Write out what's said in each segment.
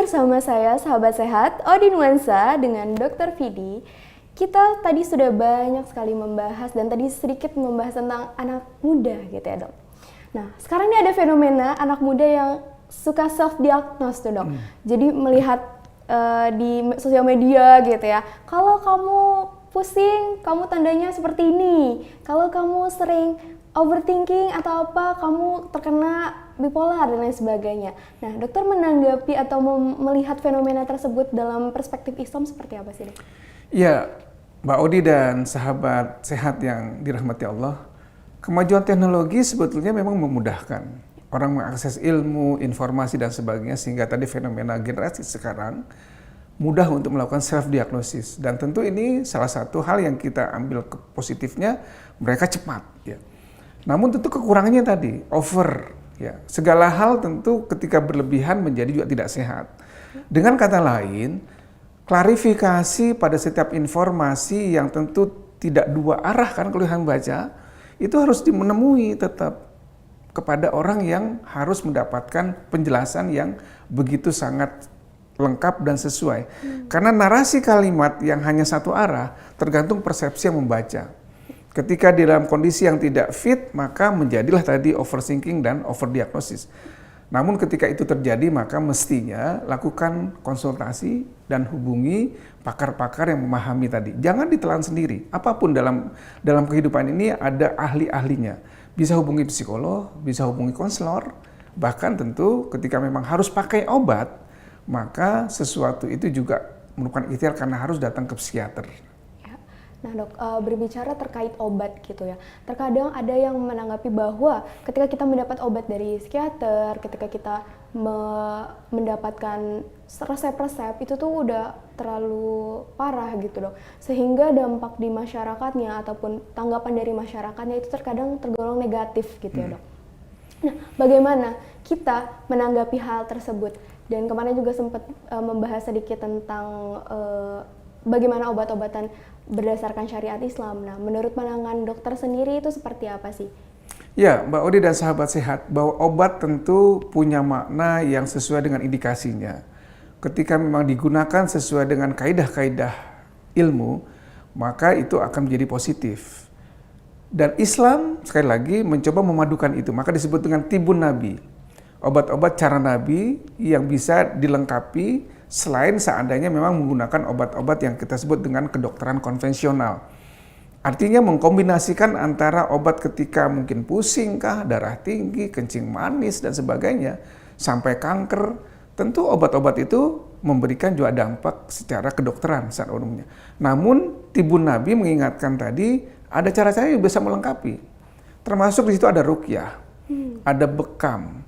bersama saya, sahabat sehat, Odi Nuansa dengan Dr. Vidi. Kita tadi sudah banyak sekali membahas dan tadi sedikit membahas tentang anak muda gitu ya dok. Nah sekarang ini ada fenomena anak muda yang suka self-diagnose tuh dok. Jadi melihat di sosial media gitu ya, kalau kamu pusing, kamu tandanya seperti ini. Kalau kamu sering overthinking atau apa, kamu terkena bipolar dan lain sebagainya. Nah, dokter menanggapi atau melihat fenomena tersebut dalam perspektif Islam seperti apa sih, dok? Ya, Mbak Odi dan sahabat sehat yang dirahmati Allah, kemajuan teknologi sebetulnya memang memudahkan orang mengakses ilmu, informasi dan sebagainya, sehingga tadi fenomena generasi sekarang mudah untuk melakukan self-diagnosis. Dan tentu ini salah satu hal yang kita ambil positifnya, mereka cepat. Ya. Namun tentu kekurangannya tadi, over. Ya. Segala hal tentu ketika berlebihan menjadi juga tidak sehat. Dengan kata lain, klarifikasi pada setiap informasi yang tentu tidak dua arah kan kalau yang baca, itu harus menemui tetap kepada orang yang harus mendapatkan penjelasan yang begitu sangat lengkap dan sesuai. Karena narasi kalimat yang hanya satu arah tergantung persepsi yang membaca. Ketika di dalam kondisi yang tidak fit, maka menjadilah tadi overthinking dan overdiagnosis. Namun ketika itu terjadi, maka mestinya lakukan konsultasi dan hubungi pakar-pakar yang memahami tadi. Jangan ditelan sendiri. Apapun dalam kehidupan ini ada ahli-ahlinya. Bisa hubungi psikolog, bisa hubungi konselor. Bahkan tentu ketika memang harus pakai obat, maka sesuatu itu juga merupakan ikhtiar karena harus datang ke psikiater. Nah dok, berbicara terkait obat gitu ya, terkadang ada yang menanggapi bahwa ketika kita mendapat obat dari psikiater, ketika kita mendapatkan resep-resep itu tuh udah terlalu parah gitu dok, sehingga dampak di masyarakatnya ataupun tanggapan dari masyarakatnya itu terkadang tergolong negatif gitu ya dok. Nah bagaimana kita menanggapi hal tersebut? Dan kemarin juga sempat membahas sedikit tentang bagaimana obat-obatan berdasarkan syariat Islam. Nah, menurut pandangan dokter sendiri itu seperti apa sih? Ya, Mbak Odi dan sahabat sehat, bahwa obat tentu punya makna yang sesuai dengan indikasinya. Ketika memang digunakan sesuai dengan kaidah-kaidah ilmu, maka itu akan menjadi positif. Dan Islam, sekali lagi, mencoba memadukan itu. Maka disebut dengan tibun Nabi. Obat-obat cara Nabi yang bisa dilengkapi selain seandainya memang menggunakan obat-obat yang kita sebut dengan kedokteran konvensional. Artinya mengkombinasikan antara obat ketika mungkin pusing kah, darah tinggi, kencing manis dan sebagainya, sampai kanker. Tentu obat-obat itu memberikan juga dampak secara kedokteran saat umumnya. Namun tibun Nabi mengingatkan tadi ada cara-cara yang bisa melengkapi. Termasuk di situ ada ruqyah, ada bekam,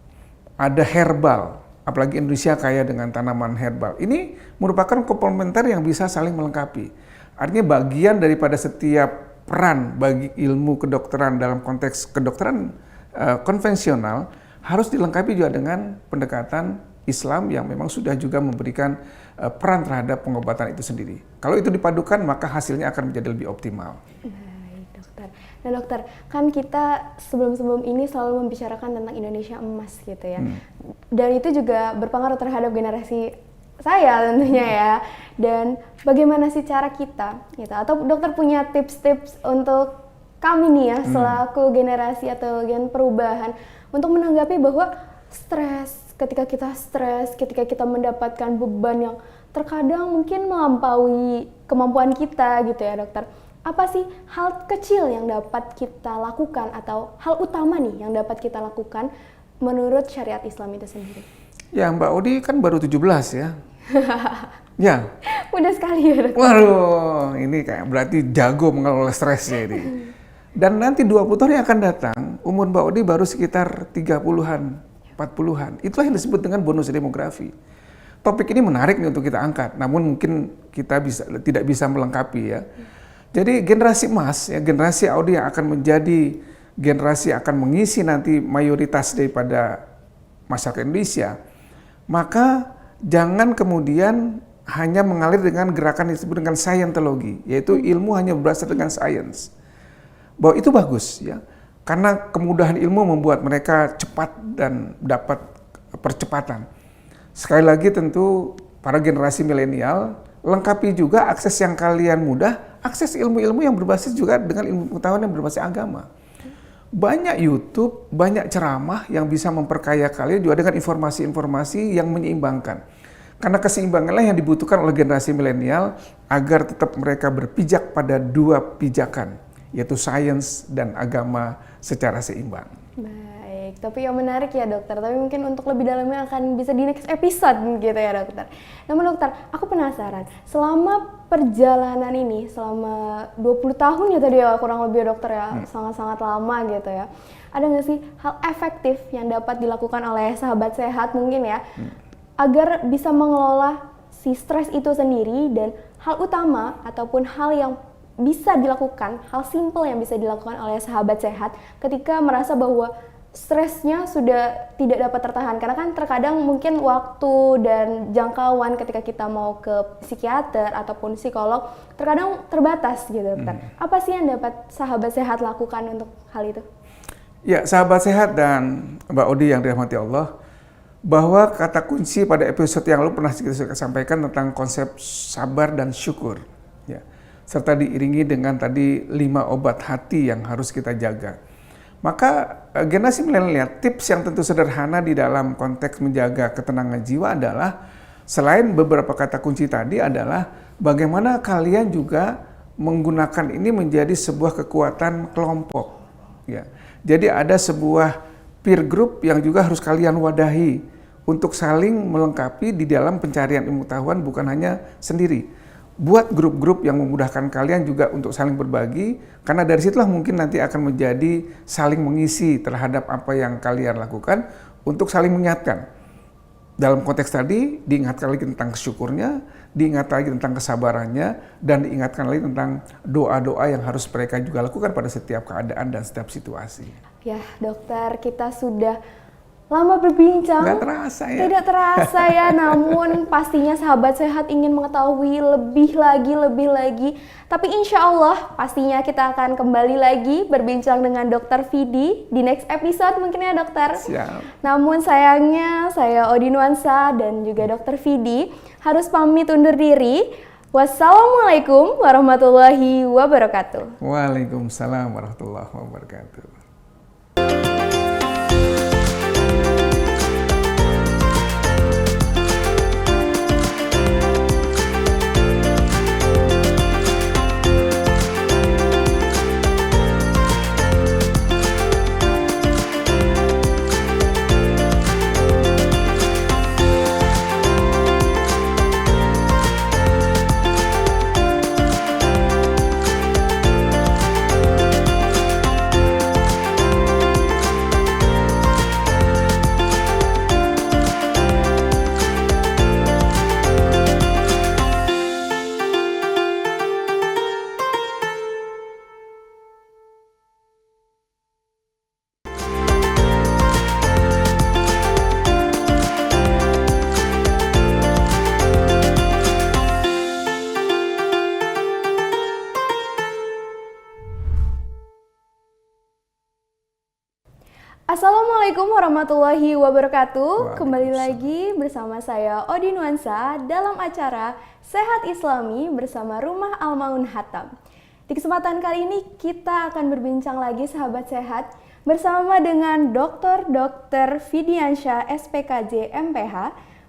ada herbal. Apalagi Indonesia kaya dengan tanaman herbal. Ini merupakan komplementer yang bisa saling melengkapi. Artinya bagian daripada setiap peran bagi ilmu kedokteran dalam konteks kedokteran konvensional harus dilengkapi juga dengan pendekatan Islam yang memang sudah juga memberikan peran terhadap pengobatan itu sendiri. Kalau itu dipadukan maka hasilnya akan menjadi lebih optimal. Nah dokter, kan kita sebelum-sebelum ini selalu membicarakan tentang Indonesia emas gitu ya. Dan itu juga berpengaruh terhadap generasi saya tentunya ya. Dan bagaimana sih cara kita gitu, atau dokter punya tips-tips untuk kami nih ya selaku generasi atau gen perubahan untuk menanggapi bahwa ketika kita mendapatkan beban yang terkadang mungkin melampaui kemampuan kita gitu ya dokter. Apa sih hal kecil yang dapat kita lakukan atau hal utama nih yang dapat kita lakukan menurut syariat Islam itu sendiri? Ya Mbak Odi kan baru 17 ya. Ya. Mudah sekali ya dokter. Waduh, ini kayak berarti jago mengelola stresnya ini. Dan nanti 20 tahun yang akan datang, umur Mbak Odi baru sekitar 30-an, 40-an. Itulah yang disebut dengan bonus demografi. Topik ini menarik nih untuk kita angkat, namun mungkin kita tidak bisa melengkapi ya. Jadi generasi emas, ya, generasi Audi yang akan menjadi generasi akan mengisi nanti mayoritas daripada masyarakat Indonesia, maka jangan kemudian hanya mengalir dengan gerakan yang disebut dengan scientology, yaitu ilmu hanya berdasar dengan sains. Bahwa itu bagus ya, karena kemudahan ilmu membuat mereka cepat dan dapat percepatan. Sekali lagi tentu para generasi milenial, lengkapi juga akses yang kalian mudah, akses ilmu-ilmu yang berbasis juga dengan ilmu pengetahuan yang berbasis agama. Banyak YouTube, banyak ceramah yang bisa memperkaya kalian juga dengan informasi-informasi yang menyeimbangkan. Karena keseimbanganlah yang dibutuhkan oleh generasi milenial agar tetap mereka berpijak pada dua pijakan, yaitu sains dan agama secara seimbang. Baik, tapi yang menarik ya dokter, tapi mungkin untuk lebih dalamnya akan bisa di next episode gitu ya dokter. Namun dokter, aku penasaran, selama perjalanan ini, selama 20 tahun ya tadi ya kurang lebih dokter ya, sangat-sangat lama gitu ya. Ada nggak sih hal efektif yang dapat dilakukan oleh sahabat sehat mungkin ya, agar bisa mengelola si stres itu sendiri, dan hal utama ataupun hal yang bisa dilakukan, hal simple yang bisa dilakukan oleh sahabat sehat ketika merasa bahwa stresnya sudah tidak dapat tertahan, karena kan terkadang mungkin waktu dan jangkauan ketika kita mau ke psikiater ataupun psikolog terkadang terbatas gitu dokter. Apa sih yang dapat sahabat sehat lakukan untuk hal itu? Ya, sahabat sehat dan Mbak Odi yang dirahmati Allah, bahwa kata kunci pada episode yang lalu pernah kita sampaikan tentang konsep sabar dan syukur, ya, serta diiringi dengan tadi 5 obat hati yang harus kita jaga. Maka generasi milenial, tips yang tentu sederhana di dalam konteks menjaga ketenangan jiwa adalah, selain beberapa kata kunci tadi, adalah bagaimana kalian juga menggunakan ini menjadi sebuah kekuatan kelompok. Ya. Jadi ada sebuah peer group yang juga harus kalian wadahi untuk saling melengkapi di dalam pencarian ilmu pengetahuan, bukan hanya sendiri. Buat grup-grup yang memudahkan kalian juga untuk saling berbagi, karena dari situlah mungkin nanti akan menjadi saling mengisi terhadap apa yang kalian lakukan untuk saling mengingatkan. Dalam konteks tadi, diingatkan lagi tentang syukurnya, diingatkan lagi tentang kesabarannya, dan diingatkan lagi tentang doa-doa yang harus mereka juga lakukan pada setiap keadaan dan setiap situasi. Ya dokter, kita sudah lama berbincang. Nggak terasa ya? Tidak terasa ya, namun pastinya sahabat sehat ingin mengetahui lebih lagi. Tapi insya Allah pastinya kita akan kembali lagi berbincang dengan Dr. Fidi di next episode mungkin ya dokter. Siap. Namun sayangnya saya Odi Nuansa dan juga Dr. Fidi harus pamit undur diri. Wassalamualaikum warahmatullahi wabarakatuh. Waalaikumsalam warahmatullahi wabarakatuh. Assalamualaikum warahmatullahi wabarakatuh. Kembali lagi bersama saya Odi Nuansa dalam acara Sehat Islami bersama Rumah Al-Maun Hatam. Di kesempatan kali ini kita akan berbincang lagi sahabat sehat bersama dengan Dr. Fidiansyah SPKJ MPH.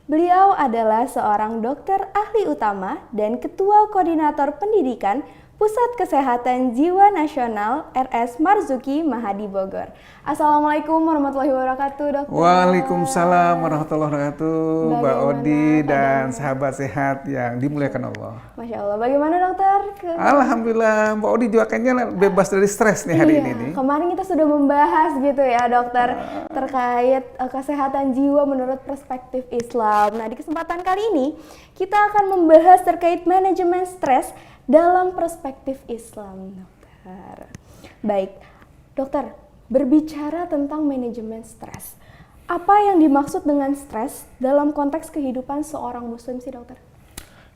Beliau adalah seorang dokter ahli utama dan Ketua Koordinator Pendidikan Pusat Kesehatan Jiwa Nasional RS Marzuki Mahadi Bogor. Assalamualaikum warahmatullahi wabarakatuh, dokter. Waalaikumsalam warahmatullahi wabarakatuh, Mbak Odi dan sahabat sehat yang dimuliakan Allah. Masya Allah, bagaimana dokter? Alhamdulillah, Mbak Odi juga kayaknya bebas dari stres nih hari ini nih. Kemarin kita sudah membahas gitu ya dokter, terkait kesehatan jiwa menurut perspektif Islam. Nah di kesempatan kali ini kita akan membahas terkait manajemen stres dalam perspektif Islam, dokter. Baik, dokter, berbicara tentang manajemen stres, apa yang dimaksud dengan stres dalam konteks kehidupan seorang muslim sih dokter?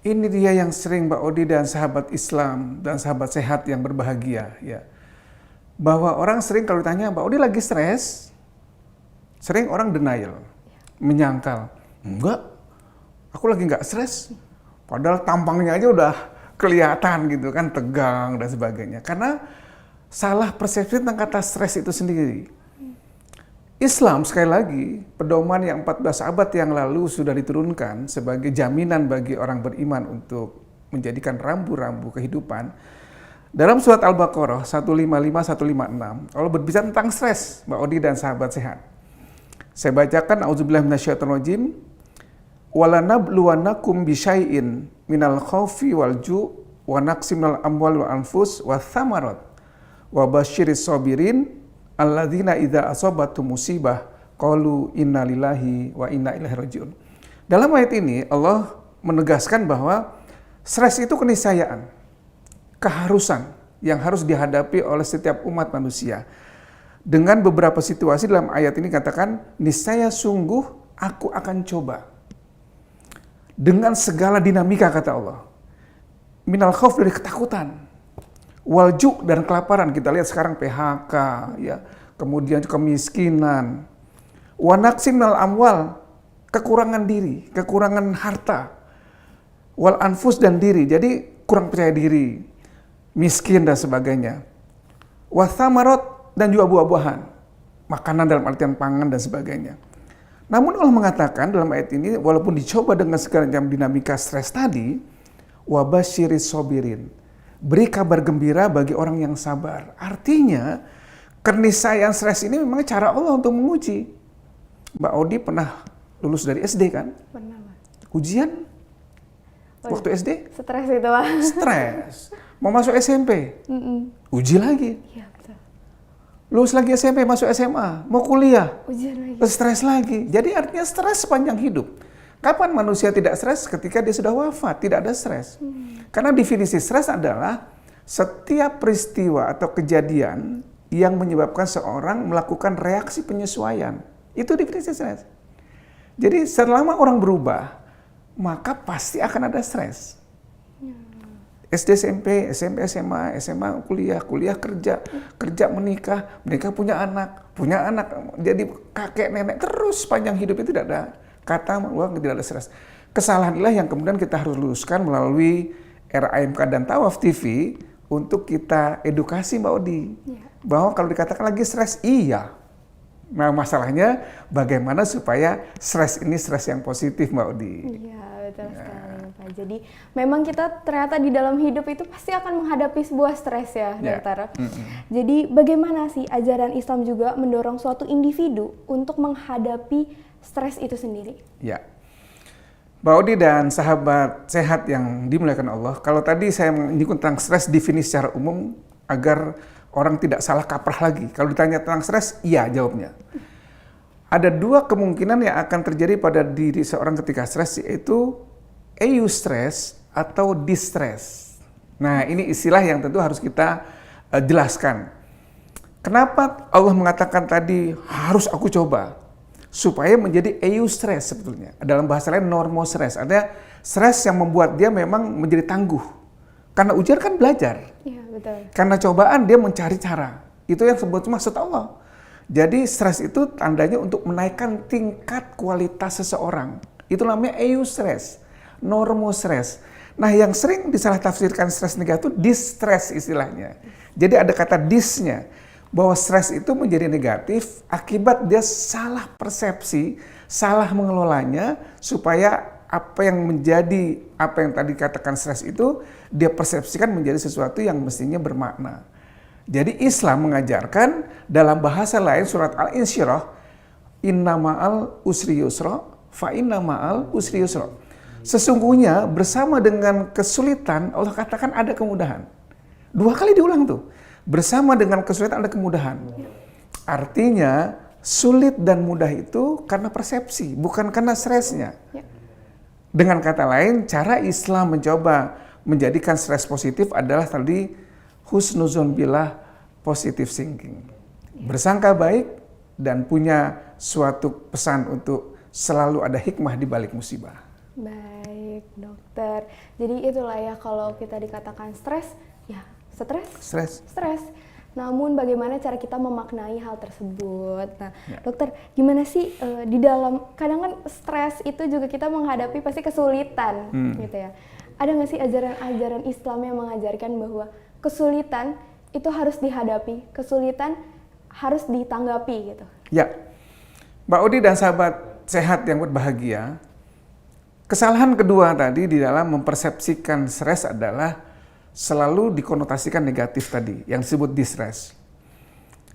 Ini dia yang sering Mbak Odi dan sahabat Islam dan sahabat sehat yang berbahagia, ya. Bahwa orang sering kalau ditanya, Mbak Odi lagi stres, sering orang denial, menyangkal. Enggak, aku lagi nggak stres, padahal tampangnya aja udah kelihatan gitu kan, tegang dan sebagainya. Karena salah persepsi tentang kata stres itu sendiri. Islam sekali lagi, pedoman yang 14 abad yang lalu sudah diturunkan sebagai jaminan bagi orang beriman untuk menjadikan rambu-rambu kehidupan. Dalam surat Al-Baqarah 155-156, Allah berbicara tentang stres, Mbak Odi dan sahabat sehat. Saya bacakan, A'udzubillahi minasyaitonirrajim. Walanabluwannakum bisyai'in minal khaufi wal ju' wa naqsim minal amwal wal anfus wa thamarat wa basyiris sabirin alladzina idza asabatum musibah qalu inna lillahi wa inna ilaihi rajiun. Dalam ayat ini Allah menegaskan bahwa stres itu keniscayaan, keharusan yang harus dihadapi oleh setiap umat manusia. Dengan beberapa situasi dalam ayat ini katakan, niscaya sungguh aku akan coba. Dengan segala dinamika kata Allah. Minal khauf dari ketakutan. Walju dan kelaparan, kita lihat sekarang PHK, ya, kemudian kemiskinan, wanaksim minal amwal, kekurangan diri, kekurangan harta, wal anfus dan diri, jadi kurang percaya diri, miskin dan sebagainya, wathamarat dan juga buah-buahan, makanan dalam artian pangan dan sebagainya. Namun Allah mengatakan dalam ayat ini, walaupun dicoba dengan segala macam dinamika stres tadi, wabasyiris sobirin, beri kabar gembira bagi orang yang sabar. Artinya, keniscayaan stres ini memang cara Allah untuk menguji. Mbak Odi pernah lulus dari SD kan? Pernah, Pak. Ujian? Waktu SD? Stres itu, Pak. Stres. Mau masuk SMP? Uji lagi. Iya, betul. Lulus lagi SMP, masuk SMA. Mau kuliah? Ujian lagi. Stres lagi. Jadi artinya stres sepanjang hidup. Kapan manusia tidak stres? Ketika dia sudah wafat, tidak ada stres. Karena definisi stres adalah setiap peristiwa atau kejadian yang menyebabkan seorang melakukan reaksi penyesuaian. Itu definisi stres. Jadi selama orang berubah, maka pasti akan ada stres. SD, SMP, SMP, SMA, SMA, kuliah, kerja menikah punya anak, jadi kakek, nenek, terus panjang hidup itu tidak ada kata bahwa tidak ada stres. Kesalahan inilah yang kemudian kita harus luruskan melalui RAMK dan Tawaf TV untuk kita edukasi Mbak Odi. Bahwa kalau dikatakan lagi stres, iya. Nah masalahnya bagaimana supaya stres ini stres yang positif Mbak Odi. Iya, betul sekali Pak. Jadi memang kita ternyata di dalam hidup itu pasti akan menghadapi sebuah stres ya, dokter. Jadi bagaimana sih ajaran Islam juga mendorong suatu individu untuk menghadapi stres itu sendiri? Ya. Mbak Odi dan sahabat sehat yang dimuliakan Allah, kalau tadi saya menyinggung tentang stres definisi secara umum agar orang tidak salah kaprah lagi. Kalau ditanya tentang stres, iya jawabnya. Ada dua kemungkinan yang akan terjadi pada diri seorang ketika stres, yaitu eustress atau distress. Nah, ini istilah yang tentu harus kita jelaskan. Kenapa Allah mengatakan tadi harus aku coba? Supaya menjadi eustress sebetulnya. Dalam bahasa lain normostres. Artinya stres yang membuat dia memang menjadi tangguh. Karena ujian kan belajar. Iya, betul. Karena cobaan dia mencari cara. Itu yang sebut maksud Allah. Jadi stres itu tandanya untuk menaikkan tingkat kualitas seseorang. Itu namanya eustress, normostres. Nah, yang sering disalah tafsirkan stres negatif itu distress istilahnya. Jadi ada kata disnya, bahwa stres itu menjadi negatif akibat dia salah persepsi, salah mengelolanya, supaya apa yang tadi katakan stres itu dia persepsikan menjadi sesuatu yang mestinya bermakna. Jadi Islam mengajarkan dalam bahasa lain surat Al-Insyirah, inna ma'al usri yusra, fa inna ma'al usri yusra. Sesungguhnya bersama dengan kesulitan Allah katakan ada kemudahan. 2 kali diulang tuh. Bersama dengan kesulitan ada kemudahan. Artinya sulit dan mudah itu karena persepsi, bukan karena stresnya. Dengan kata lain, cara Islam mencoba menjadikan stres positif adalah tadi husnuzon billah, positive thinking. Bersangka baik dan punya suatu pesan untuk selalu ada hikmah di balik musibah. Baik, dokter. Jadi itulah ya kalau kita dikatakan stres, ya stres. namun bagaimana cara kita memaknai hal tersebut. Nah, dokter, gimana sih di dalam, kadang kan stres itu juga kita menghadapi pasti kesulitan gitu ya. Ada nggak sih ajaran-ajaran Islam yang mengajarkan bahwa kesulitan itu harus dihadapi, kesulitan harus ditanggapi gitu? Ya, Mbak Odi dan sahabat sehat yang berbahagia, kesalahan kedua tadi di dalam mempersepsikan stres adalah selalu dikonotasikan negatif tadi, yang disebut distress.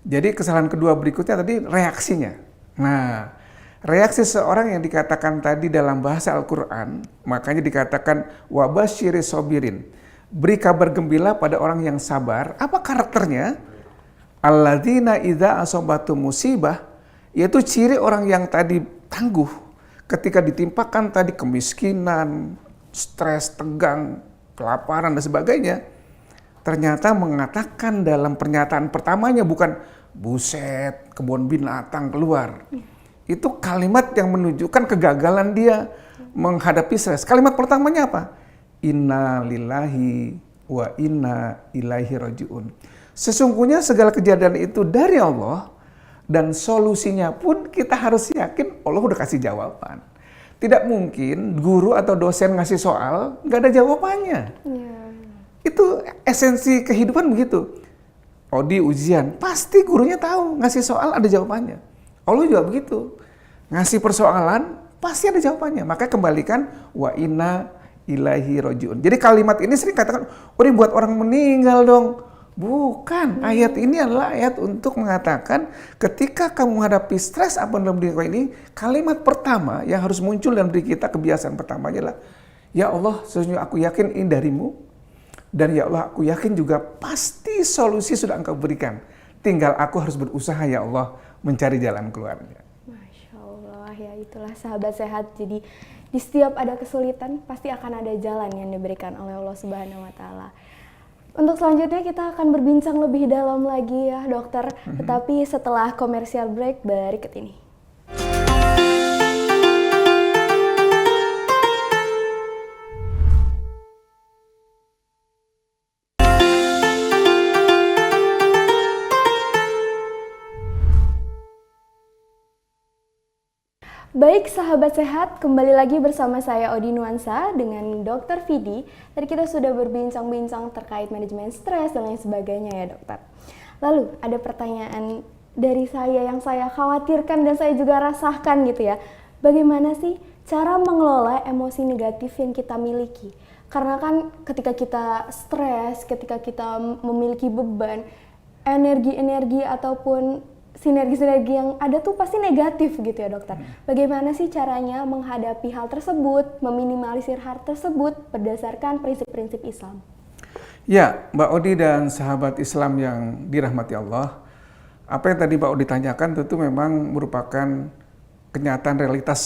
Jadi kesalahan kedua berikutnya tadi reaksinya. Nah, reaksi seorang yang dikatakan tadi dalam bahasa Al-Quran, makanya dikatakan wabasyiri sobirin, beri kabar gembira pada orang yang sabar. Apa karakternya? Alladzina idza asobatu musibah, yaitu ciri orang yang tadi tangguh ketika ditimpakan tadi kemiskinan, stres, tegang, kelaparan dan sebagainya. Ternyata mengatakan dalam pernyataan pertamanya bukan buset, kebun binatang keluar. Itu kalimat yang menunjukkan kegagalan dia menghadapi stres. Kalimat pertamanya apa? Inna lillahi wa inna ilaihi rajiun. Sesungguhnya segala kejadian itu dari Allah dan solusinya pun kita harus yakin Allah udah kasih jawaban. Tidak mungkin guru atau dosen ngasih soal nggak ada jawabannya. Itu esensi kehidupan begitu. Odi ujian, pasti gurunya tahu ngasih soal ada jawabannya. Allah juga begitu. Ngasih persoalan, pasti ada jawabannya. Maka kembalikan wa inna ilaihi rajiun. Jadi kalimat ini sering katakan, "Oh, ini buat orang meninggal dong." Bukan. Ayat ini adalah ayat untuk mengatakan ketika kamu menghadapi stres apa dalam diri kau ini, kalimat pertama yang harus muncul dalam diri kita, kebiasaan pertamanya adalah, "Ya Allah, sesungguhnya aku yakin ini darimu. Dan ya Allah, aku yakin juga pasti solusi sudah Engkau berikan. Tinggal aku harus berusaha ya Allah mencari jalan keluarnya." Masya Allah, ya itulah sahabat sehat. Jadi di setiap ada kesulitan pasti akan ada jalan yang diberikan oleh Allah Subhanahu wa Ta'ala. Untuk selanjutnya kita akan berbincang lebih dalam lagi ya dokter, tetapi setelah komersial break berikut ini. Baik sahabat sehat, kembali lagi bersama saya Odi Nuansa dengan Dr. Vidi. Tadi kita sudah berbincang-bincang terkait manajemen stres dan lain sebagainya ya dokter. Lalu ada pertanyaan dari saya yang saya khawatirkan dan saya juga rasakan gitu ya. Bagaimana sih cara mengelola emosi negatif yang kita miliki? Karena kan ketika kita stres, ketika kita memiliki beban, energi-energi ataupun sinergi-sinergi yang ada tuh pasti negatif gitu ya dokter. Bagaimana sih caranya menghadapi hal tersebut, meminimalisir hal tersebut berdasarkan prinsip-prinsip Islam? Ya, Mbak Odi dan sahabat Islam yang dirahmati Allah, apa yang tadi Mbak Odi tanyakan tentu memang merupakan kenyataan realitas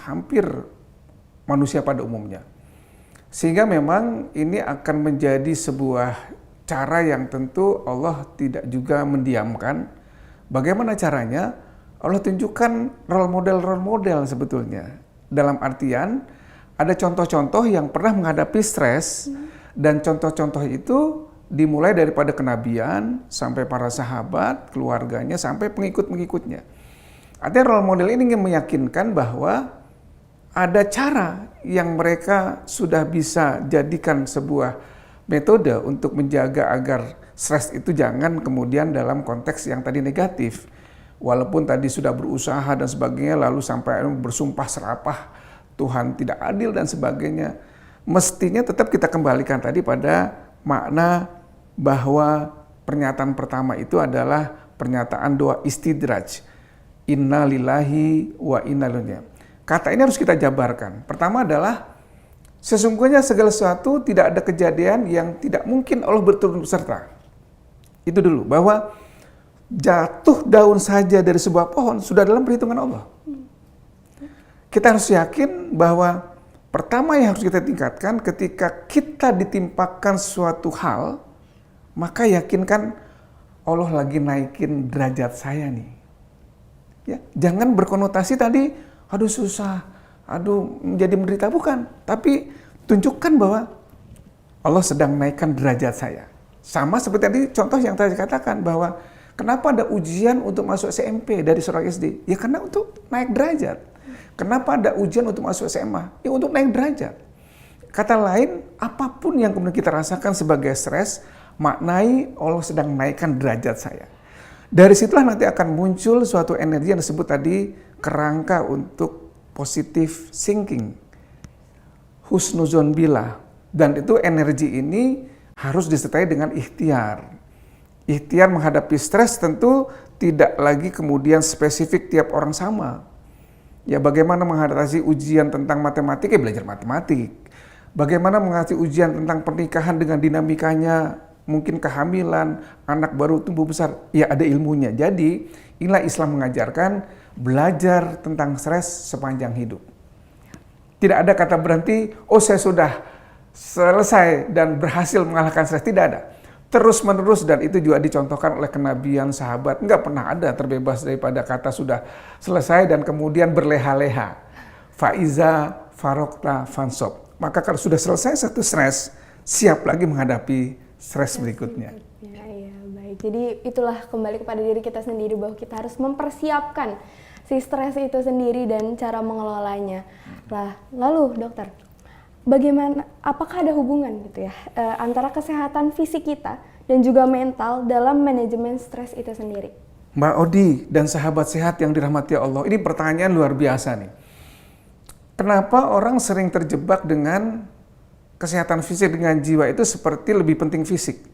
hampir manusia pada umumnya. Sehingga memang ini akan menjadi sebuah cara yang tentu Allah tidak juga mendiamkan. Bagaimana caranya? Allah tunjukkan role model sebetulnya. Dalam artian, ada contoh-contoh yang pernah menghadapi stres, dan contoh-contoh itu dimulai daripada kenabian, sampai para sahabat, keluarganya, sampai pengikut-pengikutnya. Artinya role model ini ingin meyakinkan bahwa ada cara yang mereka sudah bisa jadikan sebuah metode untuk menjaga agar stres itu jangan kemudian dalam konteks yang tadi negatif. Walaupun tadi sudah berusaha dan sebagainya, lalu sampai bersumpah serapah, Tuhan tidak adil dan sebagainya. Mestinya tetap kita kembalikan tadi pada makna bahwa pernyataan pertama itu adalah pernyataan doa istidraj. Inna lillahi wa inna ilaihi. Kata ini harus kita jabarkan. Pertama adalah sesungguhnya segala sesuatu tidak ada kejadian yang tidak mungkin Allah berturut serta. Itu dulu, bahwa jatuh daun saja dari sebuah pohon sudah dalam perhitungan Allah. Kita harus yakin bahwa pertama yang harus kita tingkatkan ketika kita ditimpakan suatu hal, maka yakinkan Allah lagi naikin derajat saya nih. Ya, jangan berkonotasi tadi, aduh susah, aduh menjadi menderita, bukan. Tapi tunjukkan bahwa Allah sedang naikkan derajat saya. Sama seperti tadi contoh yang tadi katakan bahwa kenapa ada ujian untuk masuk SMP dari seorang SD? Ya karena untuk naik derajat. Kenapa ada ujian untuk masuk SMA? Ya untuk naik derajat. Kata lain, apapun yang kemudian kita rasakan sebagai stres, maknai Allah sedang naikkan derajat saya. Dari situlah nanti akan muncul suatu energi yang disebut tadi kerangka untuk positive thinking, husnuzon billah. Dan itu energi ini harus disertai dengan ikhtiar. Ikhtiar menghadapi stres tentu tidak lagi kemudian spesifik tiap orang sama. Ya bagaimana menghadapi ujian tentang matematik, ya belajar matematik. Bagaimana menghadapi ujian tentang pernikahan dengan dinamikanya, mungkin kehamilan, anak baru tumbuh besar, ya ada ilmunya. Jadi inilah Islam mengajarkan belajar tentang stres sepanjang hidup. Tidak ada kata berhenti, oh saya sudah selesai dan berhasil mengalahkan stres, tidak ada. Terus menerus, dan itu juga dicontohkan oleh kenabian sahabat. Enggak pernah ada terbebas daripada kata sudah selesai dan kemudian berleha-leha. Faiza farokta fansob. Maka kalau sudah selesai satu stres, siap lagi menghadapi stres berikutnya. Iya, baik. Jadi itulah kembali kepada diri kita sendiri bahwa kita harus mempersiapkan si stres itu sendiri dan cara mengelolanya. Lah, lalu dokter, bagaimana, apakah ada hubungan gitu ya antara kesehatan fisik kita dan juga mental dalam manajemen stres itu sendiri? Mbak Odi dan sahabat sehat yang dirahmati Allah, ini pertanyaan luar biasa nih. Kenapa orang sering terjebak dengan kesehatan fisik dengan jiwa itu seperti lebih penting fisik?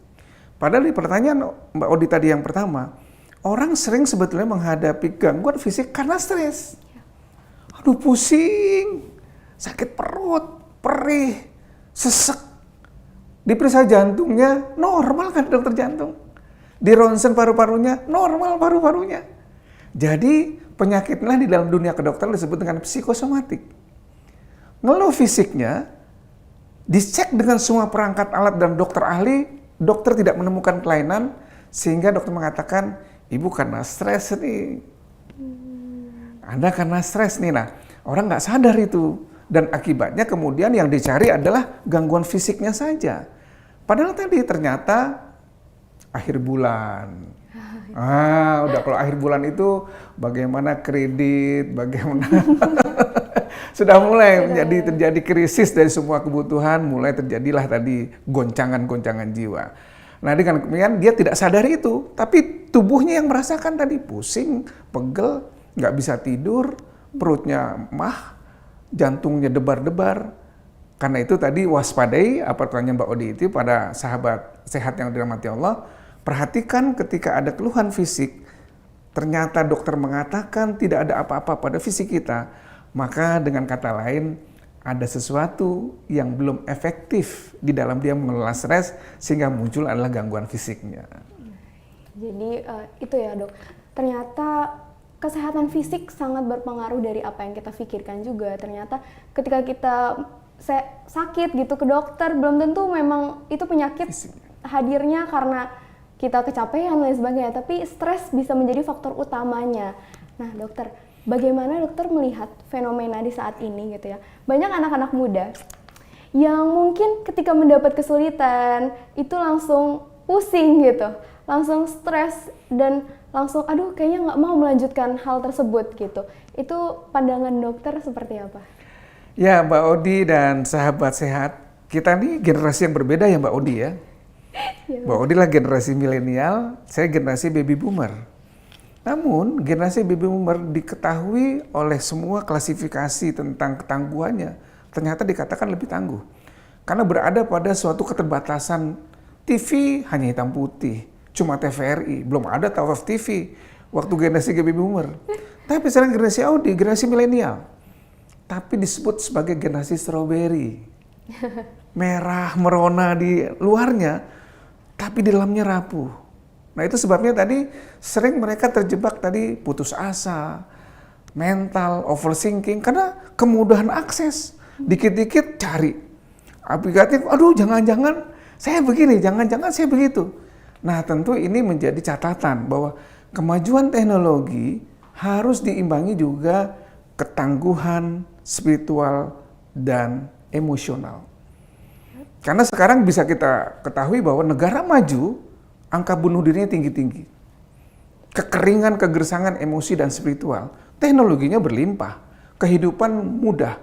Padahal di pertanyaan Mbak Odi tadi yang pertama, orang sering sebetulnya menghadapi gangguan fisik karena stres. Aduh pusing, sakit perut, perih, sesek. Diperiksa jantungnya, normal kan dokter jantung. Di ronsen paru-parunya, normal paru-parunya. Jadi penyakitnya di dalam dunia kedokteran disebut dengan psikosomatik. Ngeluh fisiknya, dicek dengan semua perangkat alat dan dokter ahli, dokter tidak menemukan kelainan, sehingga dokter mengatakan, ibu karena stres nih. Anda karena stres nih. Nah, orang nggak sadar itu. Dan akibatnya kemudian yang dicari adalah gangguan fisiknya saja. Padahal tadi ternyata akhir bulan. Udah kalau akhir bulan itu bagaimana kredit, bagaimana sudah mulai terjadi krisis dari semua kebutuhan, mulai terjadilah tadi goncangan-goncangan jiwa. Nah dengan kemudian dia tidak sadar itu, tapi tubuhnya yang merasakan tadi pusing, pegel, nggak bisa tidur, perutnya mah, jantungnya debar-debar. Karena itu tadi waspadai, apa pertanyaan Mbak Odi itu pada sahabat sehat yang dirahmati Allah, perhatikan ketika ada keluhan fisik, ternyata dokter mengatakan tidak ada apa-apa pada fisik kita, maka dengan kata lain ada sesuatu yang belum efektif di dalam dia mengelola stres sehingga muncul adalah gangguan fisiknya. Jadi itu ya dok, ternyata kesehatan fisik sangat berpengaruh dari apa yang kita pikirkan juga. Ternyata ketika kita sakit gitu ke dokter, belum tentu memang itu penyakit hadirnya karena kita kecapean dan lain sebagainya, tapi stres bisa menjadi faktor utamanya. Nah dokter, bagaimana dokter melihat fenomena di saat ini gitu ya? Banyak anak-anak muda yang mungkin ketika mendapat kesulitan itu langsung pusing gitu, langsung stres dan langsung aduh kayaknya nggak mau melanjutkan hal tersebut gitu. Itu pandangan dokter seperti apa? Ya Mbak Odi dan sahabat sehat, kita ini generasi yang berbeda ya Mbak Odi ya. Mbak Odi lah generasi milenial, saya generasi baby boomer. Namun generasi baby boomer diketahui oleh semua klasifikasi tentang ketangguhannya, ternyata dikatakan lebih tangguh. Karena berada pada suatu keterbatasan TV hanya hitam putih, cuma TVRI, belum ada TAWF TV waktu generasi baby boomer. Tapi sekarang generasi Audi, generasi milenial. Tapi disebut sebagai generasi strawberry. Merah, merona di luarnya, tapi di dalamnya rapuh. Nah itu sebabnya tadi sering mereka terjebak tadi putus asa, mental, overthinking, karena kemudahan akses. Dikit-dikit cari. Aplikatif, aduh jangan-jangan saya begini, jangan-jangan saya begitu. Nah tentu ini menjadi catatan bahwa kemajuan teknologi harus diimbangi juga ketangguhan spiritual dan emosional. Karena sekarang bisa kita ketahui bahwa negara maju, angka bunuh dirinya tinggi-tinggi. Kekeringan, kegersangan emosi dan spiritual, teknologinya berlimpah, kehidupan mudah,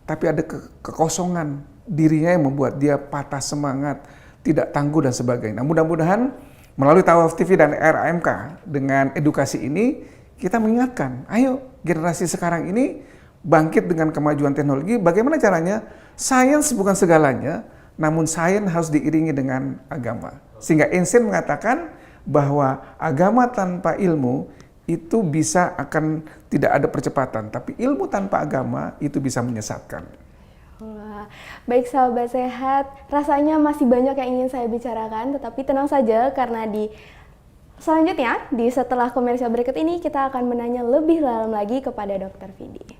tapi ada kekosongan dirinya yang membuat dia patah semangat, tidak tangguh dan sebagainya. Nah, mudah-mudahan melalui Tawaf TV dan RAMK dengan edukasi ini kita mengingatkan, ayo generasi sekarang ini bangkit dengan kemajuan teknologi. Bagaimana caranya? Sains bukan segalanya, namun sains harus diiringi dengan agama. Sehingga Einstein mengatakan bahwa agama tanpa ilmu itu bisa akan tidak ada percepatan, tapi ilmu tanpa agama itu bisa menyesatkan. Wah, baik sahabat sehat, rasanya masih banyak yang ingin saya bicarakan, tetapi tenang saja karena selanjutnya, setelah komersial berikut ini kita akan menanya lebih dalam lagi kepada Dr. Vidi.